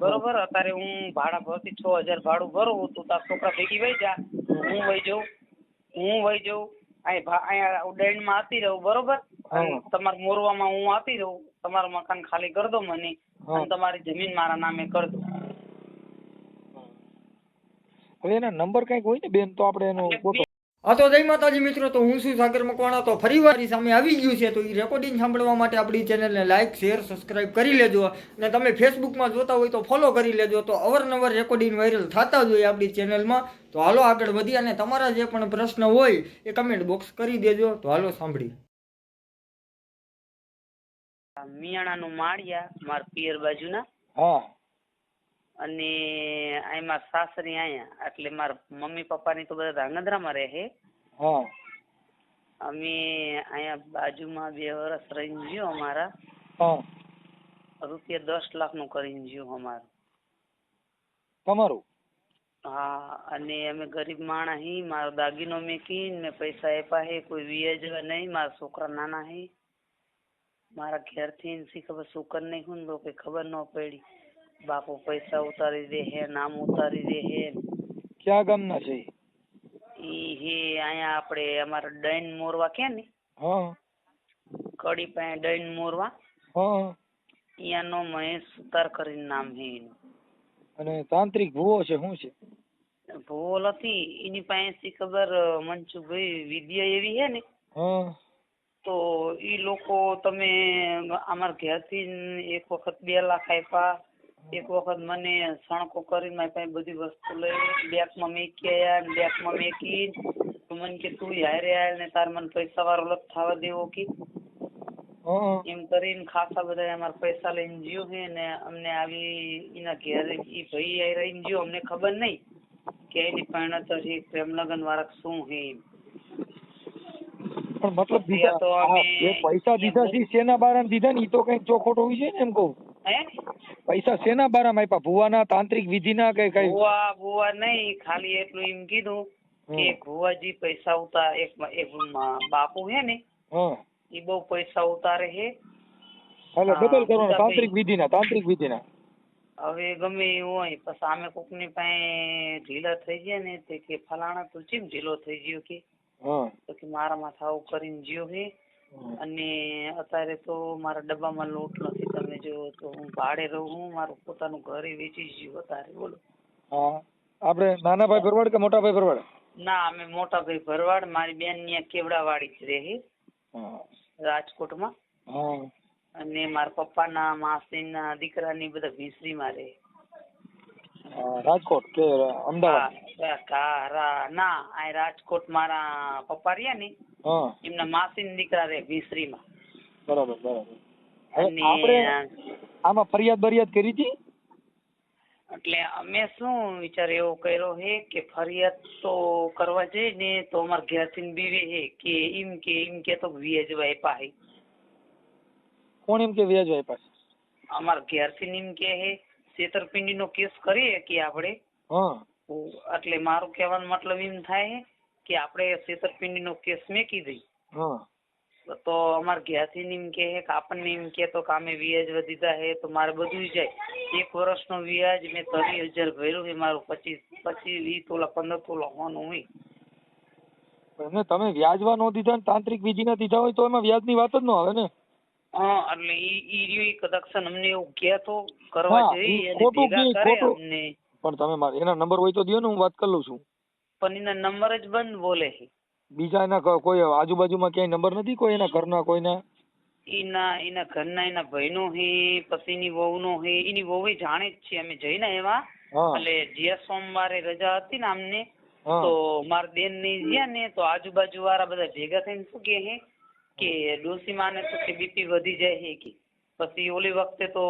બરોબર. અત્યારે હું ભાડા ભરતી 6000 ભાડું ભરું, તું તાર છોકરા ભેગી વહી જા, હું વહી જાઉં અહીંયા ઉડાઈનમાં આવતી રહું, બરોબર. તમારા મોરવામાં હું આવતી રહું, તમારું મકાન ખાલી કરી દો મને, અને તમારી જમીન મારા નામે કરી દો. હવે એના નંબર કઈક હોય ને બેન, તો આપણે એનો હા તો જય માતાજી મિત્રો, તો હું છું સાગર મકવાણા. તો ફરી વાર સામે આવી ગયું છે, તો એ રેકોર્ડિંગ સાંભળવા માટે આપણી ચેનલને લાઇક શેર સબસ્ક્રાઇબ કરી લેજો, અને તમે ફેસબુકમાં જોતા હોય તો ફોલો કરી લેજો, તો અવારનવાર રેકોર્ડિંગ વાયરલ થતા જ હોય આપણી ચેનલમાં. તો હાલો આગળ વધી, અને તમારા જે પણ પ્રશ્ન હોય એ કમેન્ટ બોક્સ કરી દેજો. તો હાલો સાંભળી. મિયાણાનું માળિયા મારા પિયર બાજુના, અને અહીં મારા સાસરી અહીંયા, એટલે મારા મમ્મી પપ્પાની તો બધા ધાંગધ્રામાં રહે. અમે અહીંયા બાજુમાં 2 વર્ષ રહીને જ્યો. અમારા રૂપિયા 10 લાખનું કરીને જ્યો અમારું. તમારું? હા, અને અમે ગરીબ માણસ હી. મારો દાગીનો મેકીને મેં પૈસા આપ્યા હે, કોઈ વ્યાજવા નહીં. મારા છોકરા નાના હે. મારા ઘેરથી શી ખબર સુકન નહીં હું તો કઈ ખબર ન પડી. બાપુ પૈસા ઉતારી દે હે, નામ ઉતારી દે હે. ક્યાં ગામના છે ઈ હે અહીંયા આપણે અમારા ડૈન મોરવા કે ને, કડી પાસે ડૈન મોરવા, અહીંયાનો મહેશ સુતાર કરીને નામ હે એનું. અને તાંત્રિક ભૂવો છે શું છે? ભૂવો નથી એની પાસે શી ખબર. મનસુખભાઈ વિદ્યા એવી હે ને, તો ઈ લોકો તમે અમારા ઘેરથી એક વખત 2 લાખ આપ્યા, એક વખત મને સણકો કરીને મારી પાસે બધી વસ્તુ લઈ બેગમાં મેકી આવ્યા, બેગમાં મેકી મને કે તું હારે આય ને તાર મને પૈસા વાળો લગ થવા દેવો કે એમ કરીને ખાસા બધા અમારા પૈસા લઈને જ્યો છે. ને અમને આવી એના ઘેર ઈ ભાઈ આઈ રહીને જ્યો, અમને ખબર નહીં કે એની પરિણત છે પ્રેમ લગ્ન વાળા શું હે. પણ મતલબ પૈસા દીધા છે શેના બારામાં દીધા ને, ઈ તો કઈક ચોખોટો હોય છે ને એમ કહું. પૈસા શેના બારામાં આપ્યા? ભુવાના તાંત્રિક વિધિના કઈ કઈ? ભુવા નહીં, ખાલી એટલું એમ કીધું કે ભુવાજી પૈસા ઉતાર, એક બાપુ હે ને ઈ બહુ પૈસા ઉતારે હે. હાલો ડબલ કરવાનો. તાંત્રિક વિધિના હવે ગમે એવું હોય. પછી આમે કોક ની પાસે ઢીલા થઈ ગયા ને, તે કે ફલાણા તું ચીમ ઢીલો થઈ ગયો કે, તો કે મારા માથા આવું કરીને જ્યો હે. અને અત્યારે તો મારા ડબ્બામાં લોટ નથી. તમે જો તો હું ભાડે રહું હું, મારું પોતાનું ઘર વેચી ગયું અત્યારે. બોલો. આપણે નાના ભાઈ ભરવાડ કે મોટા ભાઈ ભરવાડ? ના, અમે મોટા ભાઈ ભરવાડ. મારી બેન ની કેવડાવાડી જ રહે રાજકોટમાં, અને મારા પપ્પાના માસીના દીકરાની બધા ભીસરીમાં રહે. રાજકોટ કે અમદાવાદ? ના, આ રાજકોટ મારા પપ્પા રહ્યા ને એમના માસીના દીકરા રહે ભીસરીમાં. બરાબર. આમાં ફરિયાદ કરી હતી? એટલે અમે શું વિચાર એવો કર્યો હે કે ફરિયાદ તો કરવા જઈએ ને તો અમારા ઘેરથી બીવે હે કે એમ કે તો વ્યાજ આપ્યા હે. કોણ એમ કે વ્યાજ આપ્યા? અમારા ઘેરથી એમ કે હે છેતરપિંડી નો કેસ કરીએ કે આપણે. એટલે મારું કહેવાનો મતલબ એમ થાય કે આપણે છેતરપિંડી નો કેસ મેકી દઈ તો અમારા ઘેરથી એમ કે આપણને એમ કે તો અમે વ્યાજ દીધા હે તો મારે બધું જાય. 1 વર્ષનો વ્યાજ મેં 30,000 ભર્યું છે. મારું 25, 20 તોલા 15 તોલા હોવાનું હોય. તમે વ્યાજવા નો દીધા ને તાંત્રિક વિધિ ના દીધા હોય તો એમાં વ્યાજ ની વાત જ ન આવે ને. એટલે ઈ કદાચ અમને એવું કે તો કરવા જઈએ અને ભેગા કરે અમને. પણ તમે એના નંબર હોય તો દયો ને, હું વાત કરી લઉં છું. પણ એના નંબર જ બંધ બોલે છે. બીજા એના કોઈ આજુબાજુમાં ક્યાંય નંબર નથી? કોઈ એના ઘરના કોઈના? એના ઘરના એના ભાઈનો હે, પછી એની વહુનો હે. એની વહુ જાણે જ છે, અમે જઈને એવા. એટલે જે સોમવારે રજા હતી ને અમને, તો મારા બેન ની ગયા ને તો આજુબાજુ વાળા બધા ભેગા થઈને શું કે ડોસી માને તો કે બીપી વધી જાય છે કે. પછી ઓલી વખતે તો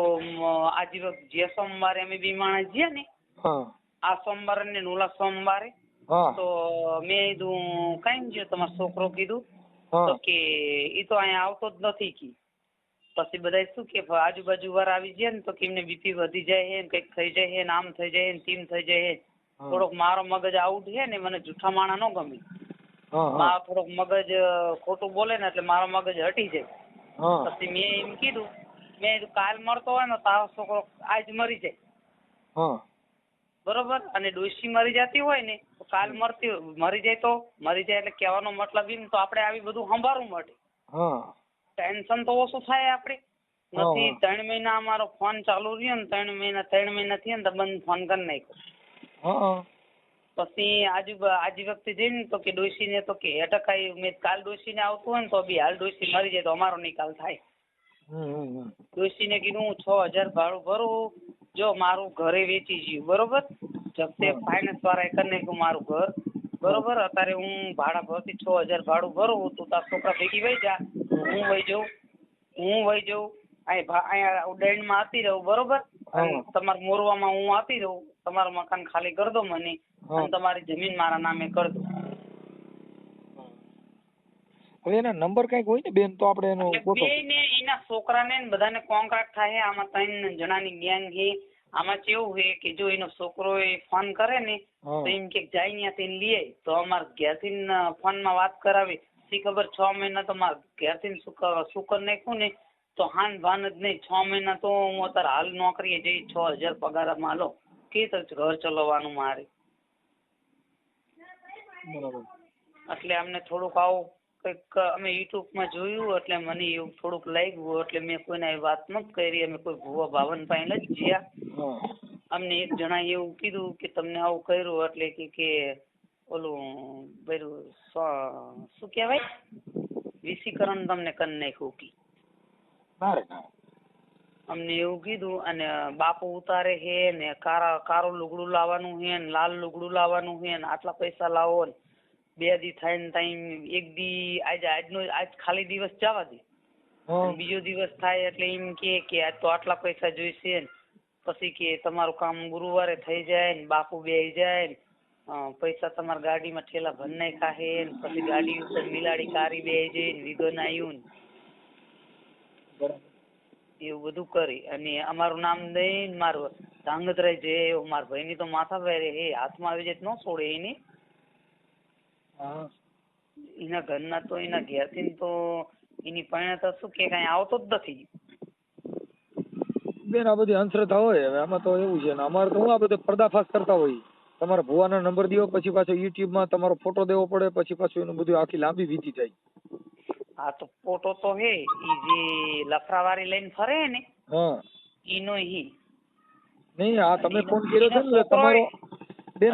આજે જે સોમવારે અમે બી માણસ ગયા ને, આ સોમવારે ને ઓલા સોમવારે, તો મેં કીધું કઈ ગયો તમારો છોકરો? કીધું તો કે ઈ તો અહીંયા આવતો જ નથી કે. પછી બધા શું કે આજુબાજુ વાળા આવી ગયા ને તો કે એમને બીપી વધી જાય છે, કઈક થઈ જાય છે, આમ થઈ જાય ને તેમ થઈ જાય. થોડોક મારો મગજ આઉટ છે ને, મને જૂઠા માણા ન ગમે. મારો થોડોક મગજ ખોટું બોલે ને એટલે મારો મગજ હટી જાય. પછી મેં એમ કીધું કાલ મળતો હોય ને તારો છોકરો આજ મરી જાય. હા બરોબર. અને ડોશી મરી જતી હોય ને તો કાલ મરી જાય એટલે કહેવાનો મતલબ એમ તો આપણે આવી બધું સંભાળવું મળે. હા ટેન્શન તો ઓછું થાય આપણે નથી. 3 મહિના અમારો ફોન ચાલુ રહ્યો ને 3 મહિના થયા ને તો બંધ ફોન કરી નાખ્યો. પછી આજી વખતે જઈને તો કે ડોશી ને તો કે એટક આવ્યું. મેં કાલ ડોશી ને આવતું હોય ને તો બી હાલ ડોશી મરી જાય તો અમારો નિકાલ થાય. ડોશી ને કીધું હું 6000 ભાડું ભરું. જો મારું ઘરે વેચી ગયું બરોબર. જપ્તે ફાઇનાન્સ વાળા કરી નાખ્યું મારું ઘર બરોબર. અત્યારે હું ભાડા ભરતી 6000 ભાડું ભરું. તું તાર છોકરા ભેગી વહી જા. હું વહી જઉં અહીંયા ઉડાઈનમાં આતી રહું બરોબર. તમારા મોરવામાં હું આતી રહું. તમારું મકાન ખાલી કરી દો મને અને તમારી જમીન મારા નામે કરી દો. હવે એના નંબર કઈક હોય ને બેન તો આપણે એનો બે ને એના છોકરાને બધાને કોન્ટ્રાક્ટ થાય. આમાં 3 જણાની ગેંગ છે. આમાં કેવું છે કે જો એનો છોકરો ફોન કરે ને તો એમ કે જાય ત્યાંથી લઈ આવી તો અમારે ઘેરથી ફોનમાં વાત કરાવી. શી ખબર 6 મહિના તો મારે ઘેરથી શું કરી નાખ્યું ને તો હાન ભાન જ નહીં. 6 મહિના તો હું અત્યારે હાલ નોકરીએ જઈ 6000 પગારમાં લો કે ઘર ચલાવવાનું મારે. એટલે અમને થોડુંક આવું કંઈક અમે યુટ્યુબમાં જોયું એટલે મને એવું થોડુંક લાગ્યું એટલે મેં કોઈને આવી વાત નથી કરી. અમે કોઈ ભુવા ભાવન પાસે જ ગયા. અમને એક જણા એવું કીધું કે તમને આવું કર્યું એટલે કે ઓલું બધું શું કહેવાય વિસીકરણ તમને કરી નાખ્યું કે અમને એવું કીધું. અને બાપુ ઉતારે છે ને કારું લુગડું લાવવાનું છે ને લાલ લુગડું લાવવાનું છે ને આટલા પૈસા લાવો ને 2 દી થાય ને ટાઈમ 1 દી આજ ખાલી દિવસ જવા દે. બીજો દિવસ થાય એટલે એમ કે આજ તો આટલા પૈસા જોઈશે ને પછી કે તમારું કામ ગુરુવારે થઈ જાય ને બાપુ બેસી જાય ને પૈસા તમારા ગાડીમાં ઠેલા ભરી નાખ્યા છે ને પછી ગાડી ઉપર મિલાડી કારી બેસી જાય ને વિગન આવ્યું ને એવું બધું કરી અને અમારું નામ દઈને મારું ધાંગધ્રાઈ જે મારા ભાઈની તો માથા પહેરે એ હાથમાં આવી જાય ન છોડે એની. એના ઘરના તો એના ઘેરથી તો એની પરિણત શું કે કઈ આવતો જ નથી બેન. આ બધી અંધશ્રદ્ધા હોય. હવે આમાં તો એવું છે ને અમારે તો હું આ બધો પર્દાફાશ કરતા હોય. તમારા ભુવાના નંબર દો પછી પાછો યુટ્યુબમાં તમારો ફોટો દેવો પડે પછી પાછું એનું બધું આખી લાંબી વીતી જાય. હા તો ફોટો તો હે ઈ જે લફરાવાળી લઈને ફરે ને ઈનો હી નહીં. આ તમે ફોન કર્યો છે ને તમારો બેન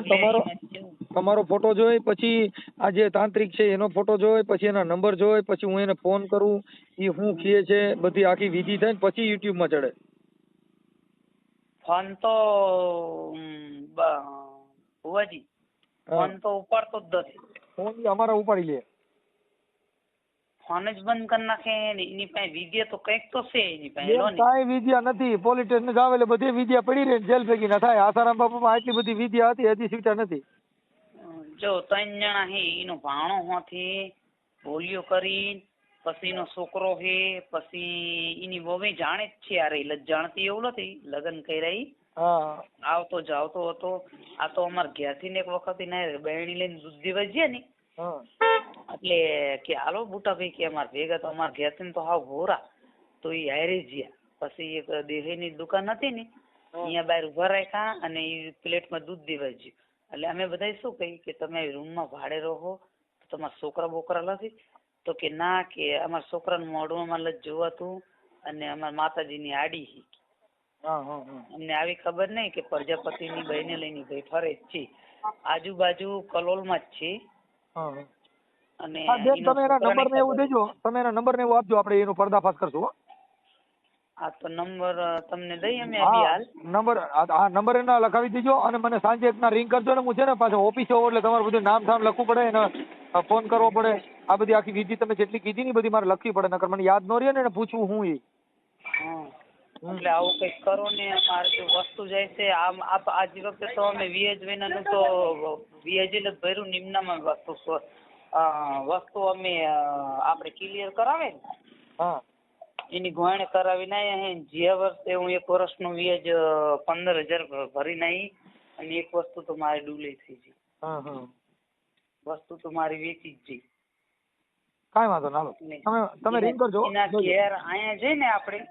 તમારો ફોટો જોઈ પછી આ જે તાંત્રિક છે એનો ફોટો જોઈ પછી એના નંબર જોઈ પછી હું એને ફોન કરું એ શું કહે છે બધી આખી વિધિ થાય ને પછી યુટ્યુબમાં ચડે. ફોન તો ભુવાજી ફોન તો ઉપાડતો જ નથી. ફોન અમારા ઉપાડી લે. ફોન જ બંધ કરી નાખે ને એની પાસે વિદ્યા તો કંઈક તો છે એની પાસે. કાંઈ વિદ્યા નથી. પોલીસ સ્ટેશન જાવ એટલે બધી વિદ્યા પડી રહી જેલ ભેગી ના થાય. આસારામ બાપુમાં આટલી બધી વિદ્યા હતી હજી સીટા નથી. જો 3 જણા હે એનો ભાણો હોથી ભોલિયો કરી પછી એનો છોકરો હે પછી એની વહુ જાણે જ છે. યાર એ જાણતી એવું નથી લગ્ન કર્યા આવતો જાવતો હતો. આ તો અમારા ઘેરથી ને એક વખત એને બહેણી લઈને દૂધ દેવા ગયા ને એટલે કે હાલો બુટા ભાઈ કે અમારે ભેગા તો અમારા ઘેરથી તો હાવ ભોરા તો એ હારે ગયા. પછી એક દેહીની દુકાન હતી ને અહીંયા બહાર ઉભા રાખ્યા અને એ પ્લેટમાં દૂધ દેવા ગયું. એટલે અમે બધા શું કહી કે તમે રૂમમાં ભાડે રહો તો તમારા છોકરા બોકરા નથી તો કે ના કે અમારા છોકરાનું મોઢું અમારે લજ જોવાતું અને અમારા માતાજીની આડી અમને આવી ખબર નહીં કે પ્રજાપતિની બહેને લઈને ભાઈ ફરે જ છે. આજુબાજુ કલોલમાં જ છે. અને તમે એના નંબર ને એવું દેજો. તમે એના નંબર ને એવું આપજો આપણે એનો પર્દાફાશ કરશું. આ તો નંબર તમને દઈ અમે હાલ નંબર એના લખાવી દેજો અને મને સાંજે એકના રિંગ કરજો ને હું છે ને પાછો ઓફિસે હોઉં એટલે તમારે બધું નામ ઠામ લખવું પડે એને ફોન કરવો પડે. આ બધી આખી વિધિ તમે જેટલી કીધી ને બધી મારે લખવી પડે નકર મને યાદ ન રહે ને પૂછવું હું એ. એટલે આવું કંઈક કરો ને મારે જો વસ્તુ જાય છે આમ આજ વખતે તો અમે VH મહિનાનું તો VH જ ભર્યું નિમ્નામાં વસ્તુ અમે આપણે ક્લિયર કરાવે ને એની ગોયણે કરાવી નાય. જે વર્ષે હું 1 વર્ષનું વ્યાજ 15000 ભરી નાઈ અને એક વસ્તુ તો મારી ડૂલી થઈ ગઈ. વસ્તુ તો મારી વેચી જ ગઈ. કાંઈ વાંધો ના. તમે રિંગ કરજો. એના ઘેર અહીંયા જઈને આપણે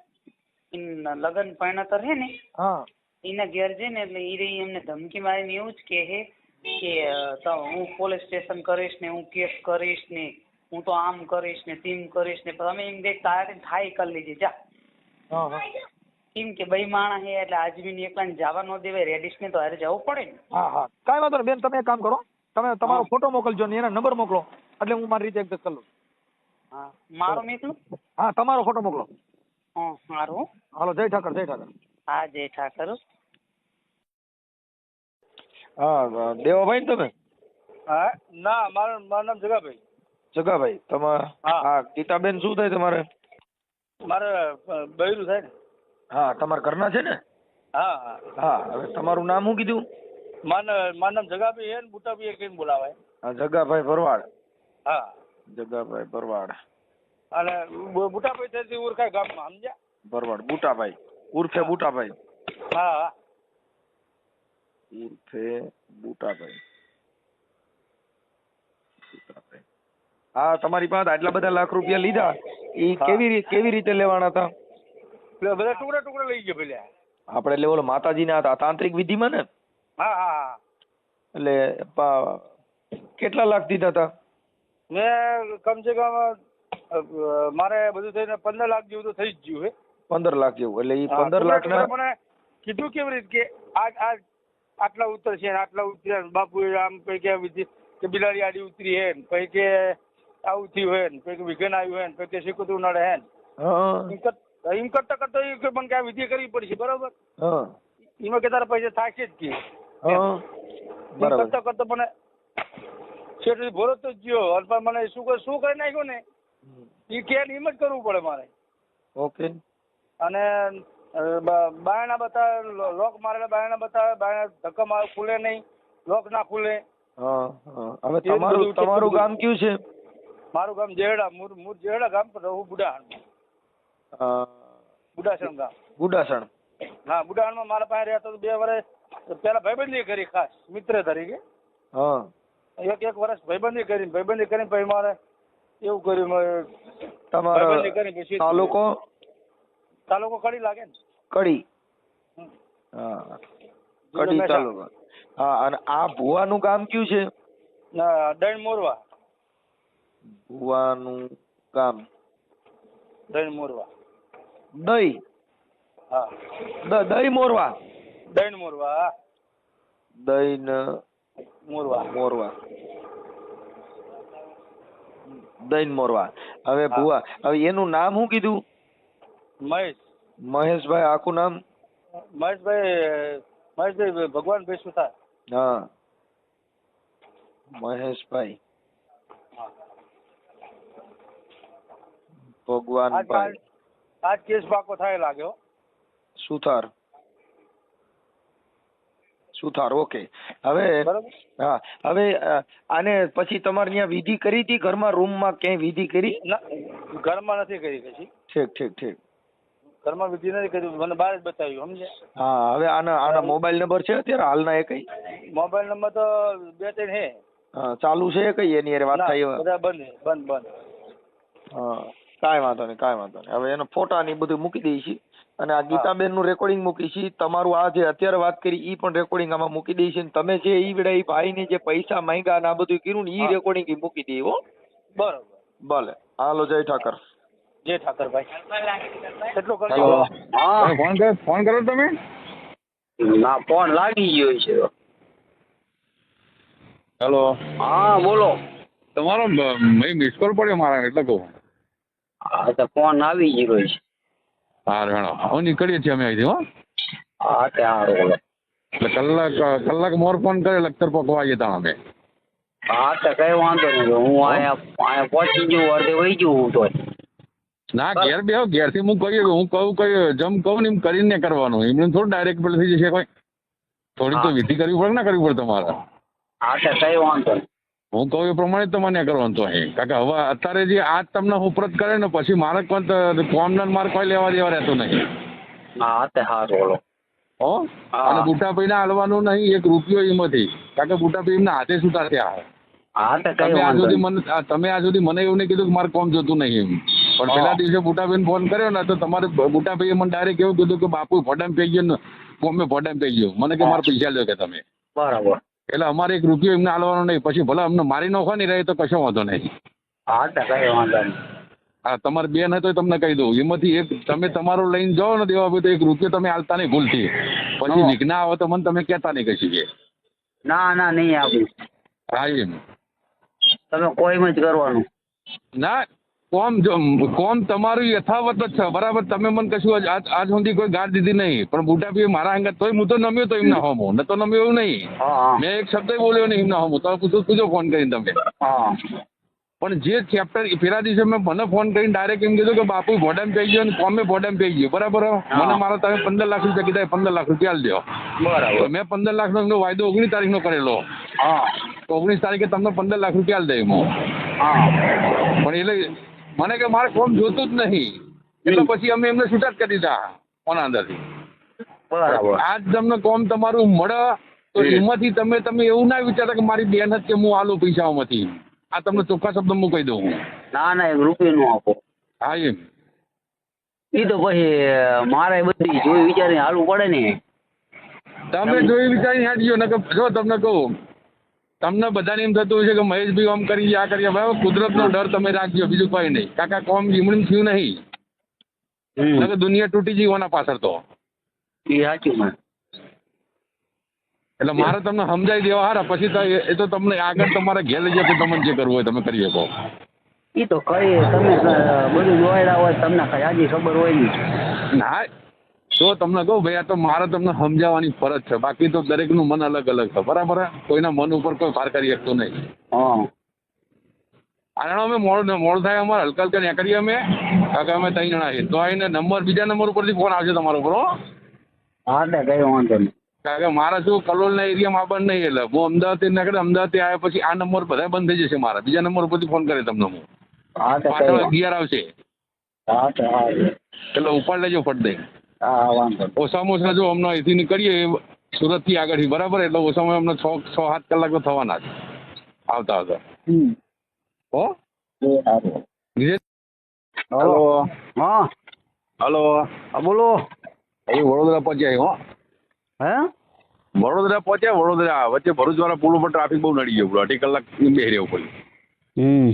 લગન પરણતર હે ને એના ઘેર છે ને એટલે ઈ રહી એમને ધમકી મારીને એવું જ કહે કે હું પોલીસ સ્ટેશન કરીશ ને, હું કેસ કરીશ ને, હું તો આમ કરીશ ને, તેમ કરીશ ને. તમે એમ કે તારે થાય કરી લીધી જા. કેમ કે ભાઈ માણસ હે એટલે આજમીન એકલાને જવા ન દેવાય, રેડિશ ને તો હારે જવું પડે ને. હા કાંઈ વાંધો નહીં બેન, તમે એક કામ કરો, તમે તમારો ફોટો મોકલજો ને એના નંબર મોકલો એટલે હું મારી રીતે એડજસ્ટ કરી લઉં. હા મારો મોકલું? હા તમારો ફોટો મોકલો. સારું. હાલો, જય ઠાકર, જય ઠાકર. હા જય ઠાકર. હા દેવાભાઈ ને તમે? હા ના, મારું નામ જગાભાઈ. જગાભાઈ, તમારે હા ગીતાબેન શું થાય તમારે? મારે બૈરું થાય ને. હા તમારા ઘરના છે ને? હા હા હા. હવે તમારું નામ શું કીધું? મારું નામ જગાભાઈ હે ને બુટાભાઈ કહીને બોલાવાય. હા જગાભાઈ ભરવાડ. હા જગાભાઈ ભરવાડ. અને બુટાભાઈ થતી ઓળખાય ગામમાં, સમજ્યા? ભરવાડ બુટાભાઈ ઉર્ફે બુટાભાઈ. હા હા ઉર્ફે બુટાભાઈ. હા તમારી પાસે આટલા બધા લાખ રૂપિયા લીધા, એ કેવી રીતે લેવાના હતા? બધા ટુકડા ટુકડા લઈ ગયા પેલા. આપણે એટલે ઓલો માતાજીના હતા તાંત્રિક વિધિમાં ને? હા હા. એટલે કેટલા લાખ દીધા હતા? મેં કમસે કમ મારે બધું થઈને 15 લાખ જેવું તો થઈ જ ગયું હે. 15 લાખ જેવું. એટલે એ 15 લાખ ના મને કીધું કેવી રીતે કે આટલા ઉતર છે, આટલા ઉતર્યા. બાપુ આમ કઈ કે વિધિ કે બિલાડી આડી ઉતરી હે, કઈ કે આવું થયું હે, કઈ કે વિઘન આવ્યું હે, કઈ કે શીખું નડે હે. એમ કરતા કરતા એ મને કે વિધિ કરવી પડશે, બરોબર? એમાં કે તારા પૈસા થાય જ કે કરતા કરતા મને છેટલી ભરો તો ગયો. અને મને શું કરી નાખ્યો ને એ કે એમ જ કરવું પડે મારે. ઓકે. અને બાયણા બતાવે, લોક મારેલા બાયણા બતાવે, બાયણા ધક્કા મારે ખુલે નહીં, લોક ના ખુલે. હવે તમારું ગામ કયું છે? મારું ગામ જેહડા, મૂળ જેહડા ગામ પર રહું બુડાહણ. બુડાસણ ગામ. બુડાસણ. હા બુડાહણમાં મારા પાસે રહેતો તો 2 વર્ષ પેલા ભાઈબંધી કરી, ખાસ મિત્ર તરીકે. એક વર્ષ ભાઈબંધી કરીને પછી મારે એવું કર્યું. તમારો તાલુકો કડી લાગે ને? કડી. હા કડી તાલુકો. હા. અને આ ભુવાનું ગામ કયું છે? દૈણ મોરવા. ભુવાનું ગામ દૈણ મોરવા. દઈ. હા દઈ મોરવા. દૈણ મોરવા. દૈન મોરવા. દૈન મોરવા. હવે ભુવા, હવે એનું નામ શું કીધું? મહેશભાઈ. આખું નામ? મહેશભાઈ ભગવાનભાઈ સુથાર. હા મહેશભાઈ ભગવાનભાઈ. આજ કેસ પાકો થાય લાગ્યો. સુથાર. ઓકે. હવે હા, હવે આને પછી તમારે ત્યાં વિધિ કરી હતી ઘરમાં, રૂમમાં ક્યાંય વિધિ કરી? ઘરમાં નથી કરી પછી. ઠીક. ઘરમાં વિધિ નથી કરી, મને બહાર જ બતાવ્યું, સમજે? હા. હવે આના મોબાઈલ નંબર છે અત્યારે હાલના? એ કઈ મોબાઈલ નંબર તો 2-3 હે. હા ચાલુ છે કઈ એની વાત થાય? બધા બંધ. હા કાંઈ વાંધો નહીં. હવે એનો ફોટા ને બધું મૂકી દઈએ છીએ, અને આ ગીતાબેન નું રેકોર્ડિંગ મૂકી છીએ. તમારું આ જે અત્યારે વાત કરી ઈ પણ રેકોર્ડિંગ આમાં મૂકી દઈએ છીએ. તમે જે ઈ વેળા ઈ ભાઈ ને જે પૈસા માંગ્યા ને આ બધું કર્યું ને ઈ રેકોર્ડિંગ ઈ મૂકી દઈએ. હો બરોબર. ભલે. હાલો, જય ઠાકર. જય ઠાકર ભાઈ. કેટલો કરજો? હા ફોન કરો તમે? ના ફોન લાગી ગયો છે. હેલો. હા બોલો. તમારો મિસ કોલ પડ્યો મારા, એટલે કહું. હા તો ફોન આવી ગયો છે. હા હેણો હું નીકળીએ છીએ અમે અહીંથી. હો હા તે સારું. એટલે કલાક મોર ફોન કરે લખતર પકવા જતા અમે. હા તો કઈ વાંધો નહીં, હું અહીંયા પહોંચી ગયું, અડધે વહી ગયું હું તો. ના ઘેર બેહો, ઘેરથી હું કહું જમ કહું ને એમ કરીને કરવાનું, એમને થોડું ડાયરેક્ટ પેલું થઈ જશે. કોઈ થોડીક તો વિધિ કરવી પડે ને, કરવી પડે તમારે. હા તો કઈ વાંધો નહીં, હું કહું એ પ્રમાણે તમારે કરવાનું તો અહીં. કારણ કે હવે અત્યારે જે આજ તમને ઉપરત કરે ને પછી મારે કોઈ કોમના મારે કોઈ લેવા દેવા રહેતું નહીં. હા તે સારું. હો અને બુટાભાઈ ને હાલવાનું નહીં 1 રૂપિયો એમાંથી, કારણ કે બુટાભાઈ એમના હાથે સુતા થયા. હા તો કઈ તમે વાંધો નહીં. આજ સુધી મને એવું નહીં કીધું કે મારે કોમ જોતું નહીં એમ. પણ પેલા દિવસે બુટાભાઈ ફોન કર્યો ને તો તમારે બુટાભાઈએ મને ડાયરેક્ટ એવું કીધું કે બાપુ ભોડામ પી ગયો ને કોમે ભોડામ પી ગયો, મને કે મારા પૈસા લ્યો કે તમે. બરાબર. એટલે અમારે 1 રૂપિયો એમને આલવાનો નહીં, પછી ભલે અમને મારી નાખો નહીં રહે તો કશો વાંધો નહીં. હા તો કઈ વાંધો નહીં. હા તમારે બેન હોય તો તમને કહી દઉં, એમાંથી એક તમે તમારું લઈને જાઓ ને દેવા તો 1 રૂપિયો તમે આલતા નહીં ભૂલથી, પછી વિઘ્ન આવે તો મને તમે કહેતા નહીં કશી કે. ના ના નહીં આપું. હા એમ તમે કોઈમાં જ કરવાનું. ના કોમ તમારું યથાવત જ છે બરાબર. તમે મને કશું આજ સુધી કોઈ ગાળ દીધી નહીં, પણ બુટાભાઈ મારા અંગત તોય હું તો નમ્યો તો એમના હોમો ન તો નમ્યો એવું નહીં. મેં એક શબ્દ બોલ્યો નહીં એમના હોમો, તો પૂછો ફોન કરીને તમે. પણ જે ચેપ્ટર પેલા દિવસે મેં મને ફોન કરીને ડાયરેક્ટ એમ કીધું કે બાપુ ભોડામ પી ગયો અને કોમે ભોડામ પી ગયો બરાબર. મને મારા તમે 15 લાખ રૂપિયા કીધા, 15 લાખ રૂપિયા આલ દો. બરાબર. મેં 15 લાખનો વાયદો 19 તારીખનો કરેલો. 19 તારીખે તમને 15 લાખ રૂપિયા આલ દે એમાં. પણ એટલે મને કે મારે કોમ જોતું જ નહીં, એટલે પછી અમે એમને છૂટા જ કરી દીધા કોના અંદરથી. બરાબર. આજ તમને કોમ તમારું મળે તો એમાંથી તમે એવું ના વિચારતા કે મારી બેન જ કે હું આલું પૈસાઓમાંથી. આ તમને ચોખ્ખા શબ્દ હું કહી દઉં. ના ના 1 રૂપિયો નો આપો. હા એમ એ તો પછી મારે બધી જોઈ વિચારીને હાલવું પડે ને. તમે જોઈ વિચારીને હાડજો ને. જો તમને કહું, તમને બધાને એમ થતું હોય છે કે મહેશભાઈ આમ કરી આ કરીએ, બરાબર. કુદરતનો ડર તમે રાખજો, બીજું કઈ નહીં. કાકા કોમ જીમણી થયું નહીં, દુનિયા તૂટી ગઈ હોના પાછળ તો. એ સાચું man. એટલે મારે તમને સમજાવી દેવા હારા, પછી તો એ તો તમને આગળ તમારે ઘેર લઈ જાય, તમને જે કરવું હોય તમે કરી શકો. એ તો કઈ તમે બધું જોયેલા હોય, તમને કઈ આજી ખબર હોય નહીં. ના તો તમને કહું ભાઈ, આ તો મારે તમને સમજાવવાની ફરજ છે, બાકી તો દરેકનું મન અલગ અલગ છે બરાબર. કોઈના મન ઉપર કોઈ ફાર કરી શકતો નહીં. આનો અમે મોડ થાય અમારે હલકા હલકા ત્યાં કરીએ અમે, કાકા અમે 3 જણા છીએ તો આવીને બીજા નંબર ઉપરથી ફોન આવશે તમારો ઉપર. હા તો કઈ વાંધો નહીં. કારણ કે મારા શું કલોલના એરિયામાં આવવાનું નહીં, એટલે હું અમદાવાદથી નીકળે, અમદાવાદથી આવ્યા પછી આ નંબર બધા બંધ થઈ જશે મારા, બીજા નંબર ઉપરથી ફોન કરે તમને હું. હા તો પાછળ 11 આવશે. હા તો હા એટલે ઉપાડ લેજો ફટ દઈ. હા વાંધો. ઓછામાં ઓછા જો અમને અહીંથી નીકળીએ સુરતથી આગળથી બરાબર, એટલે ઓછામાં અમને 6-7 કલાક તો થવાના જ આવતા આવતા. હો હલો. હા હલો. હા બોલો. અહીં વડોદરા પહોંચ્યા હો. હે વડોદરા પહોંચ્યા. વડોદરા વચ્ચે ભરૂચ વાળા પુલ ઉપર ટ્રાફિક બહુ નડી ગયો, 2.5 કલાક બેસી રહેવું પડ્યું.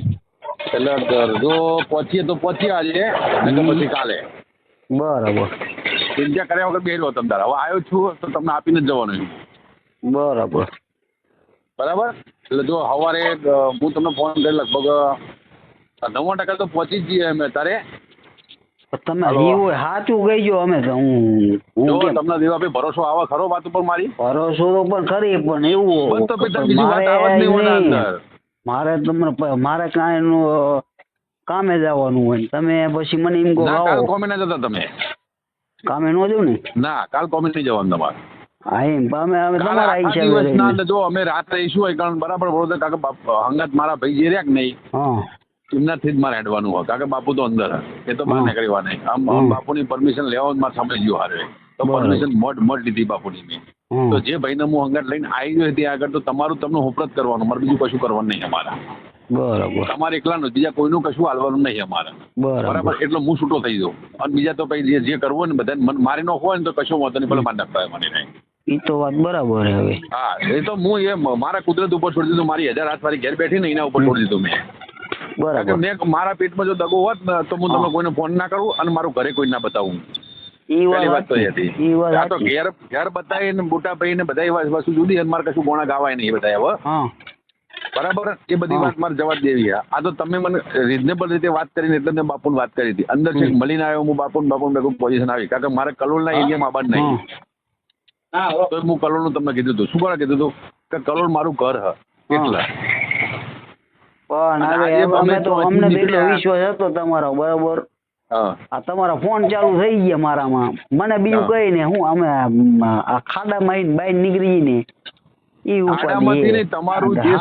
એટલે જો પહોંચીએ તો પહોંચીએ આજે, નહીં તો પછી કાલે. બરાબર. ચિંતા કર્યા વગર બેસી રહો તમે તારા. હવે આવ્યો છું તો તમને આપીને જ જવાનું. બરાબર. બરાબર. એટલે જો સવારે હું તમને ફોન કરી લગભગ 90% તો પહોંચી જ જઈએ અમે તારે. તમે સાચું કહીજો. અમે તો હું તમને દેવાભાઈ ભરોસો આવે ખરો વાત ઉપર મારી? ભરોસો તો પણ ખરી, પણ એવું તો બીજી વાત આવે જ નહીં ઓના અંદર. મારે તમને મારે કાંઈ કામે જવાનું હોય, તમે પછી મને એમ કહો કાલ કોમે ના જતા તમે? કામે ન જવું ને. ના કાલ કોમે નહીં જવાનું તમારે. હા એમ અમે તમારા હિસાબે જો અમે રાત રહીશું હોય કારણ બરાબર. વડોદરા કાકા હંગાત મારા ભાઈ જે રહ્યા કે નહીં, એમનાથી જ મારે હેડવાનું હોય. કાકા બાપુ તો અંદર એ તો બહાર નીકળવા નહીં. આમ બાપુની પરમિશન લેવા મારે સમજ્યું હારે તો પરમિશન મઢ લીધી બાપુની મેં. તો જે ભાઈને હું હંગાત લઈને આવી ગયો ત્યાં આગળ તો તમારું તમને હોપરત કરવાનું, મારે બીજું કશું કરવાનું નહીં અમારા. બરાબર. તમારે એકલાનું, બીજા કોઈનું કશું હાલવાનું નહીં અમારે. બરાબર. એટલે હું છૂટો થઈ જાઉં અને બીજા તો પછી જે કરવું ને બધા મને મારી નો હોય ને તો કશું વાંધો નહીં, ભલે મારી નાખતા મને નહીં. એ તો વાત બરાબર હવે. હા એ તો હું એ મારા કુદરત ઉપર છોડી દીધું. મારી 1000 હાથ મારી ઘેર બેઠી ને એના ઉપર છોડી દીધું મેં. બરાબર. મેં મારા પેટમાં જો દગો હોત ને તો હું તમને કોઈને ફોન ના કરું અને મારું ઘરે કોઈ ના બતાવું. પહેલી વાત તો એ હતી. આ તો ઘેર બતાવી ને બુટાભાઈ ને બધા વસ્તુ જુદી અને મારે કશું ગોણા ગાવાય નહીં બધા હવે. બરાબર. એ બધી વાત મારે જવા જ દેવી. આ તો તમે મને રિઝનેબલ રીતે વાત કરીને એટલે મેં બાપુને વાત કરી હતી. અંદર છે મળીને આવ્યો હું બાપુને ભેગું પોઝિશન આવી. કારણ કે મારે કલોલના એરિયામાં આવવાનું નહીં. તો હું કલોલનું તમને કીધું હતું. શું કરવા કીધું હતું કે કલોલ મારું ઘર હ એટલે. પણ હવે અમે તો અમને એટલો વિશ્વાસ હતો તમારો બરાબર. આ તમારા ફોન ચાલુ થઈ ગયા મારામાં. મને બીજું કઈ ને હું અમે આ ખાડામાં આવીને બહાર નીકળી ને તમારું જે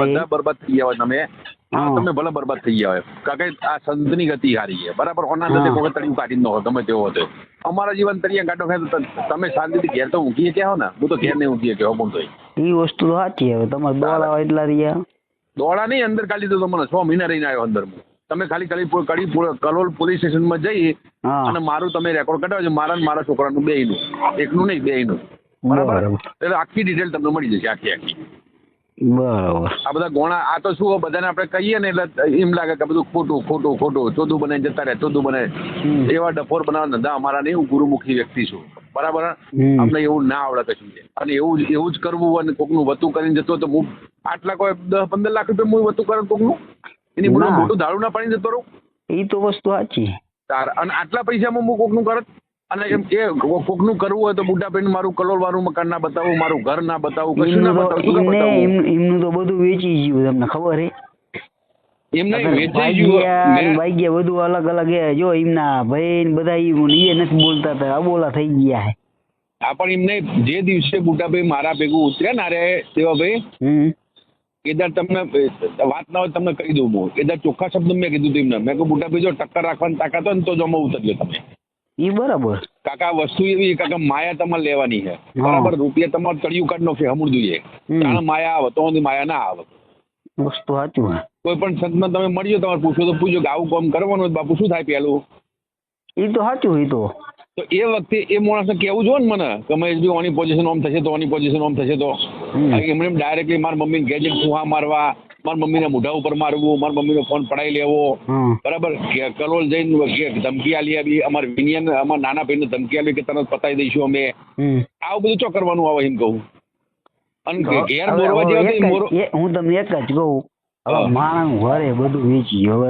બધા બરબાદ થઈ ગયા હોય તમે. તમે ભલે બરબાદ થઈ ગયા હોય. કારણ કે આ સંતની ગતિ હારી છે બરાબર. ઓના તળિયું કાઢી ન હોય ગમે તેવો હતો. અમારા જીવન તળિયા કાઢો ખાય તો તમે શાંતિથી ઘેર તો ઊંઘીએ ક્યાં હો ને. હું તો ઘેર નહીં ઊંઘીએ કે હું તો. એ વસ્તુ તો સાચી. હવે તમારે દોડા એટલા રહ્યા દોડા નહીં અંદર કાઢી દીધો મને 6 મહિના રહીને આવ્યો અંદર હું. તમે ખાલી કલોલ પોલીસ સ્ટેશનમાં જઈ અને મારું તમે રેકોર્ડ કઢાવજો, મારા ને મારા છોકરાનું બેયનું, એકનું નહીં બેયનું. બરાબર? એટલે આખી ડિટેલ તમને મળી જશે, આખી. બરાબર. આ બધા ગોણા, આ તો શું બધાને આપણે કહીએ ને એટલે એમ લાગે કે બધું ખોટું ચોદું બનાવીને જતા રહે, ચોદું બનાવે. એવા ડફોર બનાવવા ધંધા અમારા નહીં. હું ગુરુમુખી વ્યક્તિ છું, બરાબર? અમને એવું ના આવડે કશું છે. અને એવું જ કરવું અને કોકનું વતું કરીને જતો તો હું આટલા કોઈ 10-15 લાખ રૂપિયા હું વતું કરે કોકનું, એની મોટું દારૂ ના પાણી જતો રહું. એ તો વસ્તુ સાચી. અને આટલા પૈસામાં હું કોકનું કરત. અને એમ એ કોકનું કરવું હોય તો બુઢા બેન મારું કલોલ વાળું મકાન ના બતાવું, મારું ઘર ના બતાવું, કશું ના બતાવું. એમનું તો બધું વેચી ગયું, તમને ખબર હે? એમને વેચાઈ ગયું, બધું અલગ અલગ જો એમના ભાઈ બધા એ નથી બોલતા હતા, અબોલા થઈ ગયા હે. હા, પણ એમને જે દિવસે બુટાભાઈ મારા ભેગું ઉતર્યા ને અરે દેવાભાઈ, એદાર તમને વાત ના હોય તમને કહી દઉં હું, એદાર ચોખ્ખા શબ્દ મેં કીધું હતું એમને, મેં કહું બુટાભાઈ જો ટક્કર રાખવાની તાકાત હોય ને તો જમા ઉતરજો તમે. એ બરાબર કાકા, વસ્તુ એવી કાકા, માયા તમારે લેવાની છે, બરાબર? રૂપિયા તમારે તળિયું કાઢ નો સમજવું જોઈએ. જાણે માયા આવે તો માયા ના આવે. વસ્તુ સાચું. કોઈ પણ સંતમાં તમે મળ્યો, તમારે પૂછો તો પૂછો કે આવું કામ કરવાનું બાપુ શું થાય પેલું. એ તો સાચું. એ તો એ વખતે એ માણસને કેવું જોઈએ ને મને કે મહેશભાઈ ઓની પોઝિશન ઓમ થશે તો, ઓની પોઝિશન ઓમ થશે તો. એમને ડાયરેક્ટલી મારા મમ્મીને ગેજેટ ફુહા મારવા, મારા મમ્મીને મોઢા ઉપર મારવું, મારા મમ્મીનો ફોન પડાવી લેવો, બરાબર? કલોલ જઈને ધમકી આલી આવી, અમારે વિનિયન અમારા નાના ભાઈને ધમકી આલી કે તરત પતાવી દઈશું અમે. આવું બધું ચો કરવાનું આવે એમ કહું. અને ઘેર મોરવા જેવા હું તમને એક જ કહું, માણસ ઘરે બધું વેચી હવે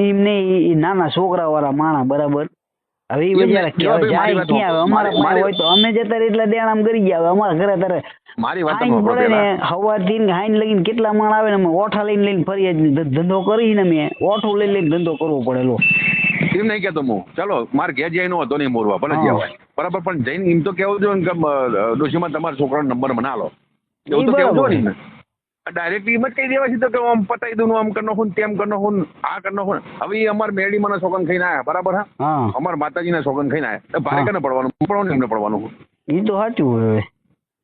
એમને નાના છોકરા વાળા માણસ, બરાબર? હવે એ બજાર જાય ક્યાં? અમારા પાસે હોય તો અમે જતા એટલે દેણામ કરી ગયા. અમારા ઘરે તારે પડે ને સવારથી હાઈન લગીને કેટલા માણ આવે ને અમે ઓઠા લઈને ફરીએ ધંધો કરીને અમે ઓઠું લઈને ધંધો કરવો પડેલો. એમ નહીં કેતો હું, ચાલો મારે ઘેર જઈને હતો નહીં મોરવા ભલે જવાય, બરાબર? પણ જઈને એમ તો કેવું જોઈએ કે ડોશીમાં તમારા છોકરાનો નંબર બનાવો, એવું તો કેવું જોઈએ ને. ડાયરેક્ટલી એમ જ કહી દેવા છે તો કે આમ પતાવી દઉં, આમ કરી નાખું, તેમ કરી નાખું, આ કરી નાખું. હવે એ અમારા મેરડીમાંના છોકન ખાઈને આવ્યા, બરાબર? હા, અમારા માતાજીના છોકન ખાઈને આવ્યા. ભારે કને પડવાનું એમને પડવાનું. એ તો સાચું. હવે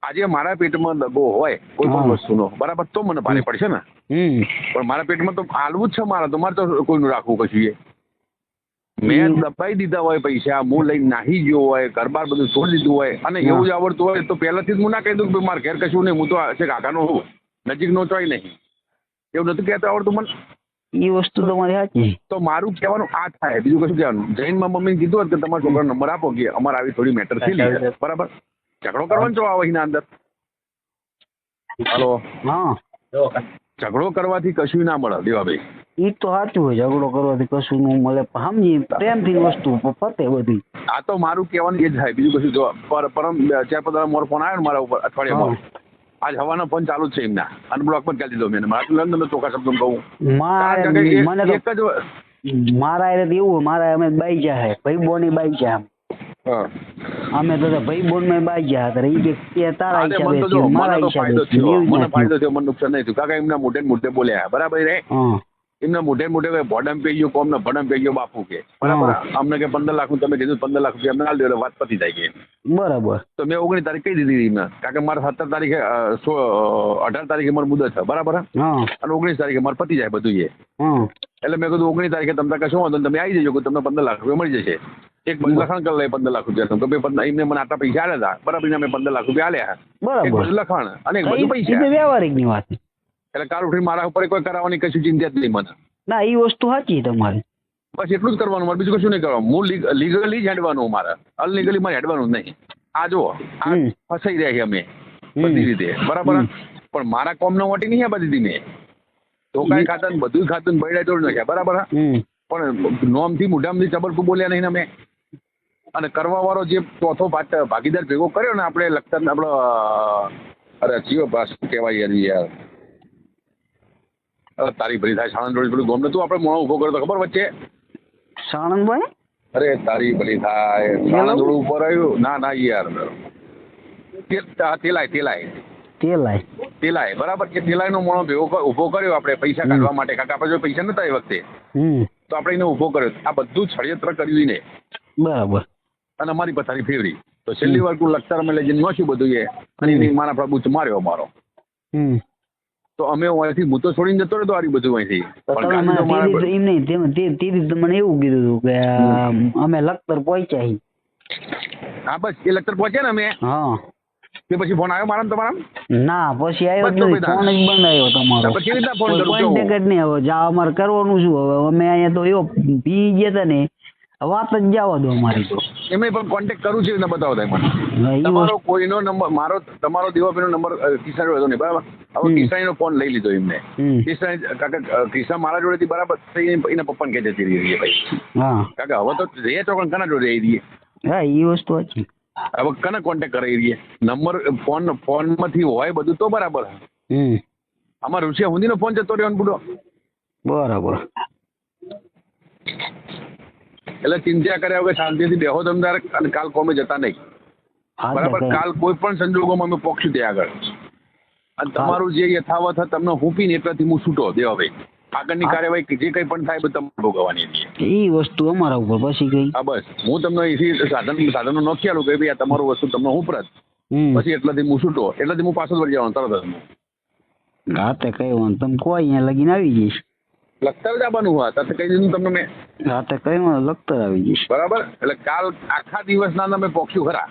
આજે મારા પેટમાં દગો હોય કોઈ પણ વસ્તુનો, બરાબર, તો મને ભારે પડશે ને. પણ મારા પેટમાં તો હાલવું જ છે મારે તો કોઈનું રાખવું કશું. મેં દબાઈ દીધા હોય પૈસા, હું લઈને નાહી ગયો હોય, ઘરબાર બધું છોડી દીધું હોય, અને એવું જ આવડતું હોય તો પહેલાથી જ હું ના કહી દઉં કે મારે ઘેર કશું નહીં, હું તો છે કાકાનો હું, નજીકનો ચોય નહીં. એવું નથી કહેતો આવડતું મને. એ વસ્તુ તમારી સાચી. તો મારું કહેવાનું આ થાય, બીજું કશું કહેવાનું. જૈનમાં મમ્મીને કીધું હોત કે તમારા છોકરાનો નંબર આપો કે અમારે આવી થોડી મેટર થઈ, બરાબર? ઝઘડો કરવાનો છો આવે એના અંદર. હલો, હા, ઝઘડો કરવાથી કશું ના મળે દેવાભાઈ. એ તો સાચું હોય, ઝઘડો કરવાથી કશું ન મળે. સમજી પ્રેમથી વસ્તુ પતે બધી. આ તો મારું કહેવાનું એ જ થાય, બીજું કશું. જો પરમ 4-5 મોર ફોન આવ્યો ને મારા ઉપર અઠવાડિયામાં, આજ હવાનો ફોન ચાલુ જ છે એમના, અને બ્લોક પર કરી દીધો મેં. મારા ચોખ્ખા શબ્દ કહું, મને એક જ મારા એવું, મારા અમે બાઈ જાય ભાઈ બોની બાઈ જાય, અમે તો ભાઈ બોન માં બાઈ ગયા હતા. તારા હિસાબે મારા હિસાબે મને ફાયદો થયો, મને નુકસાન નહીં થયું. કાકા એમના મોઢે બોલ્યા, બરાબર? રે એમના મોઢે ભોડમ પી ગયો, કોમ ને ભડમ પી ગયો બાપુ કે, બરાબર? અમને કે 15 લાખ તમે કીધું 15 લાખ રૂપિયા અમને આલી દો, વાત પતી જાય કે, બરાબર? તો મેં 19 તારીખ કહી દીધી એમને, કારણ કે મારે 17 તારીખે 18 તારીખે મારી મુદત છે, બરાબર? અને 19 તારીખે મારે પતી જાય બધું એ. એટલે મેં કીધું 19 તારીખે તમે કશું વાંધો તમે આવી જજો, તમને 15 લાખ રૂપિયા મળી જશે. એક બધું લખાણ કરી લે 15 લાખ રૂપિયા. એમને મને આટલા પૈસા આલ્યા હતા, બરાબર? મેં 15 લાખ રૂપિયા આલ્યા, એક બધું લખાણ અને એક બધું પૈસા. વ્યવહારિક ની વાત. એટલે કાર ઉઠી મારા ઉપર કોઈ કરાવવાની કશું ચિંતા જ નહીં મને. ના, એ વસ્તુ સાચી તમારી. બસ એટલું જ કરવાનું મારે, બીજું કશું નહીં કરવાનું. હું લીગલી જ હેડવાનું, મારે અનલીગલી મારે હેડવાનું જ નહીં. આ જો આ ફસાઈ રહ્યા છે અમે બધી રીતે, બરાબર? પણ મારા કોમ નો વટી નહીં બધી મેં ધોકાઈ ખાતા ને બધું ખાતું ને બૈડા તોડી નાખ્યા, બરાબર? પણ નોમથી મોઢામાંથી ચબરકું બોલ્યા નહીં અમે. અને કરવા વાળો જે ચોથો ભાગીદાર ભેગો કર્યો ને આપણે લખતર આપણો, અરે જીઓ શું કહેવાય યાર, તારી ભરી થાય સાણંદ રોડ પેલું ગોમ નતું આપણે મોણો ઉભો કર્યો તો ખબર વચ્ચે સાણંદ ભાઈ? અરે તારી ભરી થાય સાણંદ રોડ ઉપર આવ્યું. ના યાર, તેલાય બરાબર? એ તેલાય નો મોણો ભેગો ઉભો કર્યો આપણે પૈસા કાઢવા માટે, કાકા આપણે જો પૈસા નતા એ વખતે, તો આપણે એને ઉભો કર્યો. આ બધું ષડયંત્ર કર્યું ને, બરાબર? અને અમારી પથારી ફેરવી. તો છેલ્લી વાર લખતર અમે લઈ જઈને નોશું બધું એ, અને મારા પ્રભુ માર્યો અમારો. તો અમે અહીંથી હું તો છોડીને જતો રહેતો આરી બધું અહીંથી. તમે મને એમ નહીં તે મને એવું કીધું હતું કે અમે લખતર પહોંચ્યા છીએ. હા બસ એ લખતર પહોંચ્યા ને અમે. હા તે પછી ફોન આવ્યો મારા તમારા? ના પછી આવ્યો જ નહીં, ફોન જ બંધ આવ્યો તમારો. પછી કેવી રીતના ફોન કરું? કોન્ટેક્ટ જ નહીં આવ્યો. જા અમારે કરવાનું શું હવે? અમે અહીંયા તો એવો પી ગયા હતા ને, વાત જ જવા દો અમારી તો. એમને પણ કોન્ટેક્ટ કરું છે ને બતાવો મને. તમારો કોઈનો નંબર મારો તમારો દેવાભાઈનો નંબર કિસાન હતો નહીં બરાબર. હવે કિસાનનો ફોન લઈ લીધો એમને. કિસાન કાકા કિસાન મારા જોડેથી બરાબર થઈ એના પપ્પાને કહે જતી રહી ભાઈ. હા કાકા હવે તો રે તો કના જોડે રહી રહીએ. હા એ વસ્તુ હતી. હવે કને કોન્ટેક્ટ કરી રહીએ? નંબર ફોનમાંથી હોય બધું તો બરાબર. આમાં રૂસિયા હુંદીનો ફોન જતો રહ્યો ને બુડો. બરાબર. એટલે ચિંતા કર્યા વગર શાંતિથી બેહો તમે તારે અને કાલ કોમે જતા નહીં બરાબર. કાલ કોઈ પણ સંજોગોમાં અમે પોક્ષું ત્યાં આગળ. અને તમારું જે યથાવત તમને હુંપીને એટલાથી હું છૂટો દેવાભાઈ. આગળની કાર્યવાહી જે કંઈ પણ થાય બધું તમારે ભોગવવાની હતી એ વસ્તુ અમારા ઉપર. પછી કઈ હા બસ હું તમને અહીંથી સાધનો નોખી આલું કે ભાઈ આ તમારું વસ્તુ તમને ઉપરત પછી એટલાથી હું છૂટો એટલાથી હું પાછો વળી જવાનું તરત જ. હા તે કઈ વાંધો તમે કોઈ અહીંયા લગીને આવી જઈશ. લખતર જ આવવાનું હોય તો કહી દીધું તમને મેં. હા તે કઈ લખતર આવી જઈશ બરાબર. એટલે કાલ આખા દિવસના તમે પોક્ષું ખરા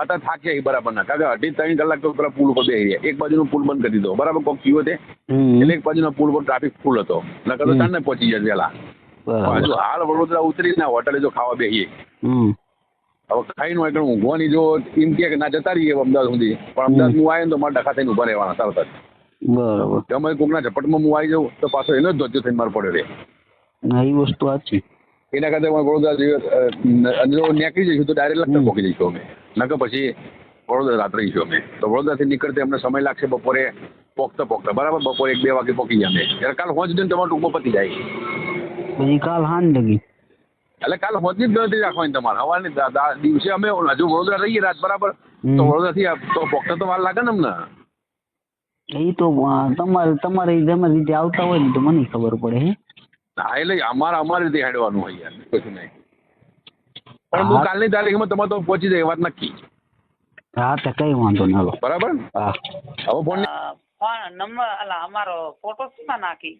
અત્યારે થાક્યા બરાબર ના કારણ કે 2.5-3 કલાક તો પેલા પુલ ઉપર બેસી રહ્યા. એક બાજુનો પુલ બંધ કરી દીધો બરાબર. કોક થયું તે એટલે એક બાજુનો પુલ પર ટ્રાફિક ફૂલ હતો નકર તો ચાંદને પહોંચી જાય વહેલા. હજુ હાલ વડોદરા ઉતરીને હોટલે જો ખાવા બેસીએ હવે ખાઈને હોય ઊંઘવાની જો એમ કે ના જતા રહીએ અમદાવાદ સુધી પણ અમદાવાદ હું આવે ને તો મારે ડખા થઈને ઉભા રહેવાના તરત જ. બરાબર. ગમે કોકના ઝપટમાં હું આવી જાઉં તો પાછો એનો જ ધોજો થઈને મારે પડ્યો રહે. એ વસ્તુ આ છે. એના કરતા વડોદરા જો નીકળી જઈશું તો ડાયરેક્ટ લખતર પહોંચી જઈશું અમે. નકર પછી વડોદરા રાત્રે રહીશું અમે. તો વડોદરાથી નીકળતે અમને સમય લાગશે બપોરે પોકતા બરાબર. બપોરે 1-2 વાગે પહોંચી જાય અમે. એટલે કાલ હોંજ દઈને તમારું ટૂંકમાં પતી જાય. પછી કાલ હાંજ લગી એટલે કાલ હોંજની જ ગણતરી રાખવાની તમારે. હવાની દિવસે અમે હજુ વડોદરા રહીએ રાત બરાબર તો વડોદરાથી તો પોકતા તો વાર લાગે ને અમને. એ તો તમારી રીતે આવતા હોય ને તો મને ખબર પડે. હે હા એટલે અમારી રીતે હેડવાનું હોય યાર કશું નહીં. પણ હું કાલની તારીખમાં તમારે તો પહોંચી જાય વાત નક્કી. હા તો કઈ વાંધો નહીં બરાબર. હા હવે ફોન નંબર અલા અમારો ફોટો શેમાં નાખી?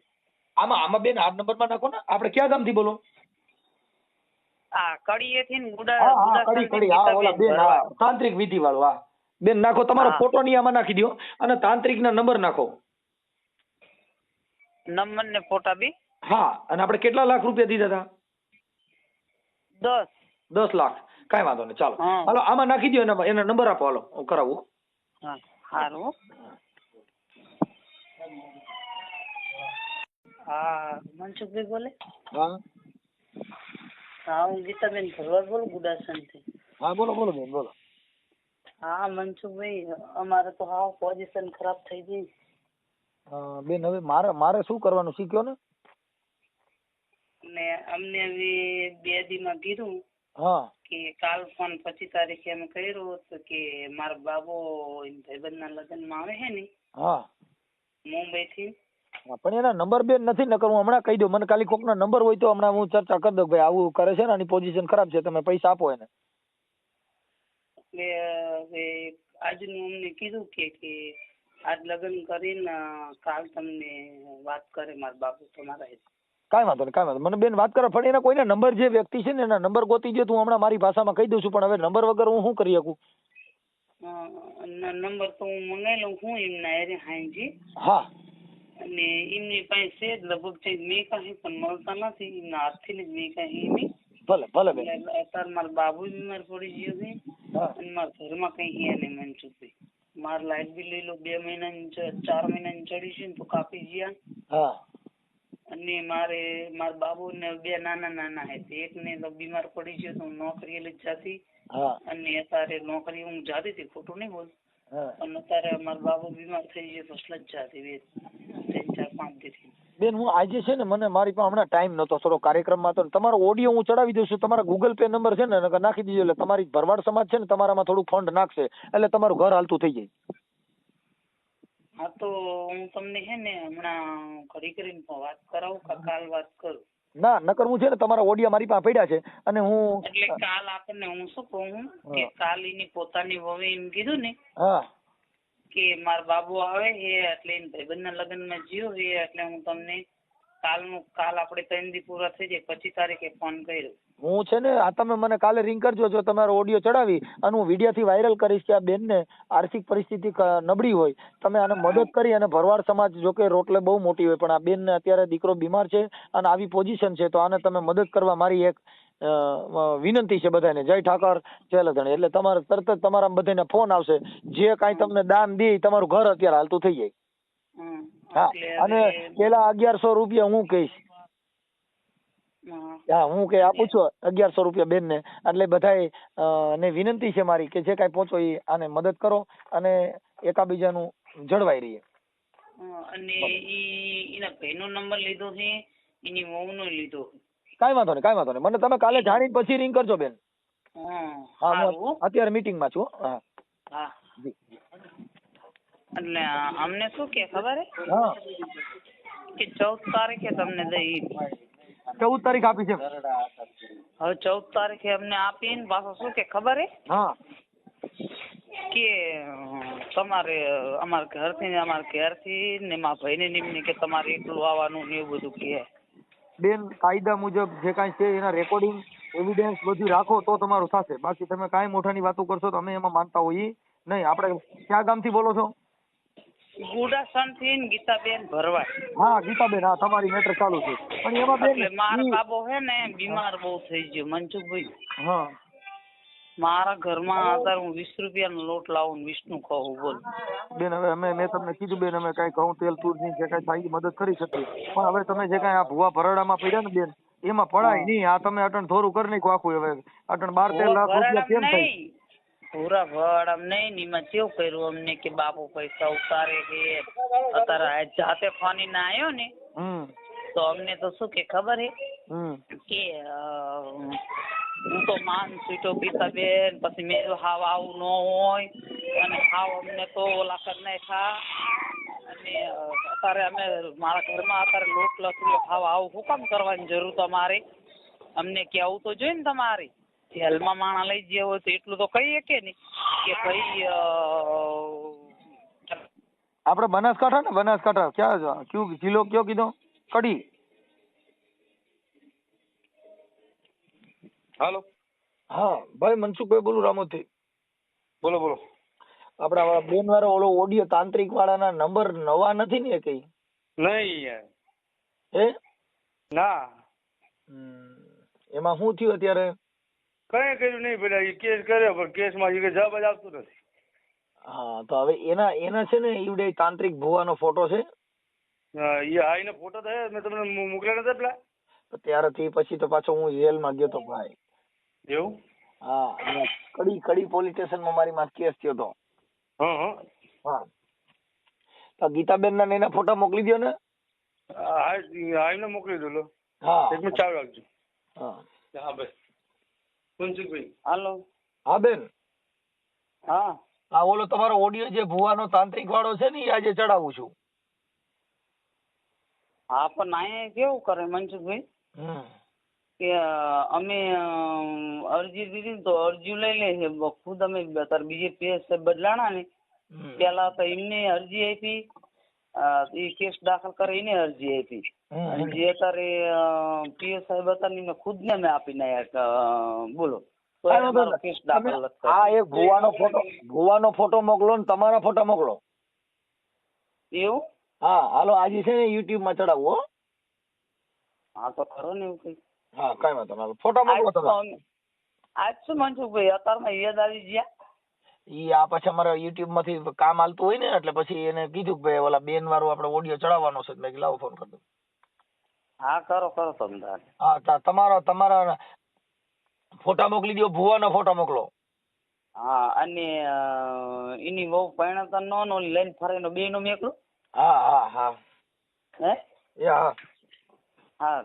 આમાં બેન આ નંબરમાં નાખો ને. આપણે ક્યાં ગામથી બોલો? આ કડીએથી ને ગુડા કડી હા ઓલા બેન હા તાંત્રિક વિધિ વાળો. હા બેન નાખો તમારો ફોટો ની આમાં નાખી દો અને તાંત્રિક ના નંબર નાખો. નંબર ને ફોટા બી. હા અને આપણે કેટલા લાખ રૂપિયા દીધા હતા? 10 લાખ. કાંઈ વાંધો નહીં ચાલો હાલો આમાં નાખી દો એના નંબર આપો હાલો હું કરાવું. હા સારું. હા મનસુખભાઈ બોલે? હા હું ગીતાબેન ભરવાડ બોલું ગુડાસનથી. હા બોલો બેન બોલો. હા મનસુખભાઈ અમારે તો હાવ પોઝિશન ખરાબ થઈ ગઈ. બેન હવે મારે શું કરવાનું શીખ્યો ને. ને અમને હવે 2 દીમાં કીધું કે કાલ ફોન 25 તારીખે અમે કર્યો તો કે મારા બાબો ભાઈબંધના લગ્નમાં આવે છે ને મુંબઈ થી. પણ એના નંબર બેન નથી નકર હું હમણાં કહી દઉં. મને ખાલી કોકના નંબર હોય તો હમણાં હું ચર્ચા કરી દઉં ભાઈ આવું કરે છે ને આની પોઝિશન ખરાબ છે તમે પૈસા આપો એને. એટલે આજનું અમને કીધું કે આજ લગ્ન કરીને કાલ તમને વાત કરે મારા બાપુ તમારા. કાંઈ વાંધો નહીં મને બેન વાત કરો પણ એના કોઈના નંબર જે વ્યક્તિ છે ને એના નંબર ગોતી દો. હું હમણાં મારી ભાષામાં કહી દઉં છું પણ હવે નંબર વગર હું શું કરી શકું? નંબર તો હું મંગાવી લઉં છું એમના એરે હાઈજી. હા અને એમની પાસે છે લગભગ મેં કાંઈ પણ મળતા નથી એમના હાથથી જ મેં કાંઈ એમની. ભલે બેન. અત્યારે મારા બાબુ બીમાર પડી ગયો છે અને મારા ઘરમાં કઈ હે નહીં મનસુખભાઈ. મારે લાઈટ બિલ લઈ લો 2 મહિનાની 4 મહિનાની ચડી છે ને તો કાપી ગયા. અને મારા બાબુ ને 2 નાના હે. એકને તો બીમાર પડી ગયો તો નોકરી લઈ જતી અને અત્યારે નોકરી હું જાતી હતી ખોટું નહીં બોલ. અને અત્યારે મારા બાબુ બીમાર થઈ ગયો તો જ જાતી 3-4-5 દી. બેન હું આજે છે ને મને મારી પાસે હમણાં ટાઈમ નતો થોડો કાર્યક્રમમાં હતો. તમારો ઓડિયો હું ચડાવી દઉં છું. તમારા ગૂગલ પે નંબર છે ને નાખી દીધો એટલે તમારી ભરવાડ સમાજ છે ને તમારામાં થોડું ફંડ નાખશે એટલે તમારું ઘર હાલતું થઈ જાય. હા તો હું તમને છે ને હમણાં ઘડી કરીને વાત કરાવું કે કાલ વાત કરું? ના નકર હું છે ને તમારા ઓડિયા મારી પાસે પડ્યા છે અને હું એટલે કાલ આપણને હું શું કહું કે કાલ એની પોતાની વહુએ એમ કીધું ને કે મારા બાબુ આવે છે એટલે એને ભાઈબંધના લગ્નમાં જ્યો છે એટલે હું તમને કાલ આપણે 3 દી પૂરા થઈ જાય 25 તારીખે ફોન કર્યો. હું છે ને આ તમે મને કાલે રિંગ કરજો જો તમારો ઓડિયો ચડાવી અને હું વિડીયોથી વાયરલ કરીશ કે આ બેનને આર્થિક પરિસ્થિતિ નબળી હોય તમે આને મદદ કરી અને ભરવાડ સમાજ જો કે રોટલે બહુ મોટી હોય પણ આ બેનને અત્યારે દીકરો બીમાર છે અને આવી પોઝિશન છે તો આને તમે મદદ કરવા મારી એક વિનંતી છે બધાને. જય ઠાકર જય લધણી. એટલે તમારે તરત જ તમારા બધાને ફોન આવશે જે કાંઈ તમને દાન દે તમારું ઘર અત્યારે હાલતું થઈ જાય. હા અને પેલા 1100 રૂપિયા હું કહીશ. હા હું કે આપું છું 1100 રૂપિયા બેન ને એટલે બધાય ને વિનંતી છે મારી કે જે કાંઈ પહોંચો એ આને મદદ કરો અને એકાબીજાનું જળવાઈ રહીએ. અને એના ભાઈનો નંબર લીધો છે એની વહુનો લીધો. કાંઈ વાંધો નહીં મને તમે કાલે જાણી પછી રિંગ કરજો બેન. હા હું અત્યારે મીટિંગ માં છું. હા હા એટલે અમને શું કે ખબર હે હા કે 14 તારીખે તમને દઈ 14 તારીખ આપી છે. હવે 14 તારીખે અમને આપીને પાછો શું કે ખબર હે હા કે તમારે અમારા ઘરથી ને મારા ભાઈને નિમને કે તમારે એકલું આવવાનું ને એવું બધું કે બેન કાયદા મુજબ જે કાંઈ છે એના રેકોર્ડિંગ એવિડન્સ બધું રાખો તો તમારું થશે. બાકી તમે કાંઈ મોટાની વાતો કરશો તો અમે એમાં માનતા હોઈએ નહીં. આપણે ક્યાં ગામથી બોલો છો? ગુડાસણ થી ગીતાબેન ભરવાડ. હા ગીતાબેન હા તમારી મેટર ચાલુ છે પણ એમાં બેન એટલે મારો બાબો હે ને બીમાર બહુ થઈ ગયો મનસુખભાઈ. હા મારા ઘરમાં અત્યારે હું 20 રૂપિયાનો લોટ લાવું 20 નું ખાવું બોલ. બેન હવે મેં તમને કીધું બેન અમે કાંઈ ઘઉં તેલ તૂર ની જે કાંઈ થાય મદદ કરી શકીએ પણ હવે તમે જે કાંઈ આ ભૂવા ભરડામાં પડ્યા ને બેન એમાં પડાય નહીં. આ તમે અટણ થોડું કરી નાખો આખું હવે અટણ 12-13 લાખ રૂપિયા કેમ થાય? પૂરા ભરડામ નહીં એમાં કેવું કર્યું અમને કે બાપુ પૈસા ઉતારે કે અત્યારે જાતે ફોની ના આવ્યો ને તો અમને તો શું કે ખબર હે કે હું તો માન સ્વીટો પીતા બેન પછી મેં હાવ આવું ન હોય અને હાવ અમને તો ઓલા કરી નાખ્યા અને અત્યારે અમે મારા ઘરમાં અત્યારે લોટ લખ્યો હાવ આવું શું કામ કરવાની જરૂર તમારે અમને કેવું તો જોઈએ ને તમારે જેલમાં માણા લઈ ગયા હોય તો એટલું તો કહીએ કે નહીં કે ભાઈ આપણે બનાસકાંઠા ને બનાસકાંઠા ક્યાં કયું જિલ્લો કયો કીધો? કડી. હાલો હા ભાઈ મનસુખભાઈ બોલું રામોથી. બોલો બોલો. આપડા બેન વાળો ઓલો ઓડિયો તાંત્રિક વાળાના નંબર નવા નથી ને કઈ? નહીં યાર. હે ના એમાં શું થયું અત્યારે? કઈ કર્યું નહીં પેલા એ કેસ કર્યો પણ કેસમાં એ જવાબ જ આવતો નથી. હા તો હવે એના છે ને ઈવડે તાંત્રિક ભુવાનો ફોટો છે. એ આઈને ફોટો તો મેં તમને મોકલ્યા નતા પેલા. ત્યારથી પછી તો પાછો હું જેલમાં ગયો તો ભાઈ. એવું? હા કડી પોલીસ સ્ટેશનમાં મારી માં કેસ થયો તો. હા તો ગીતાબેન ના એના ફોટા મોકલી દો ને. આઈને મોકલી દો લો. હા એક મિનિટ ચાલુ રાખજો. હા બસ મનસુખભાઈ. હાલો. હા બેન. હા હા ઓલો તમારો ઓડિયો જે ભુવાનો તાંત્રિક વાળો છે ને એ આજે ચડાવું છું. હા પણ અહીંયા કેવું કરે મનસુખભાઈ કે અમે અરજી દીધી તો અરજી લઈ લે છે ખુદ અમે અત્યારે બીજે પીએસ બદલાણા ને પેલા તો એમને અરજી આપી એ કેસ દાખલ કરીને અરજી આપી જે અત્યારે પીએસ સાહેબ હતા ખુદ ને અમે આપીને બોલો કેસ દાખલ. હા એક ભુવાનો ફોટો મોકલો ને તમારા ફોટા મોકલો. એવું? હા હાલો આજે છે ને યુટ્યુબ માં ચડાવવું. હા તો કરો ને એવું કઈ. હા કઈ વાંધો નહીં ફોટા મોકલો તમે. આજ શું મનસુખભાઈ અત્યારમાં યાદ આવી ગયા? ઈ આ પછી અમારા યુટ્યુબ માંથી કામ હાલતું હોય ને એટલે પછી એને કીધું કે ભાઈ ઓલા બેન વાળું આપણે ઓડિયો ચડાવવાનો છે એટલે લાવો ફોન કરી દો. હા કરો તમે. હા તમારા ફોટા મોકલી દો ભુવાનો ફોટા મોકલો. હા અને એની બહુ પરણતા નો લઈને ફરે નો બે નો મેકલો. હા હે હા હા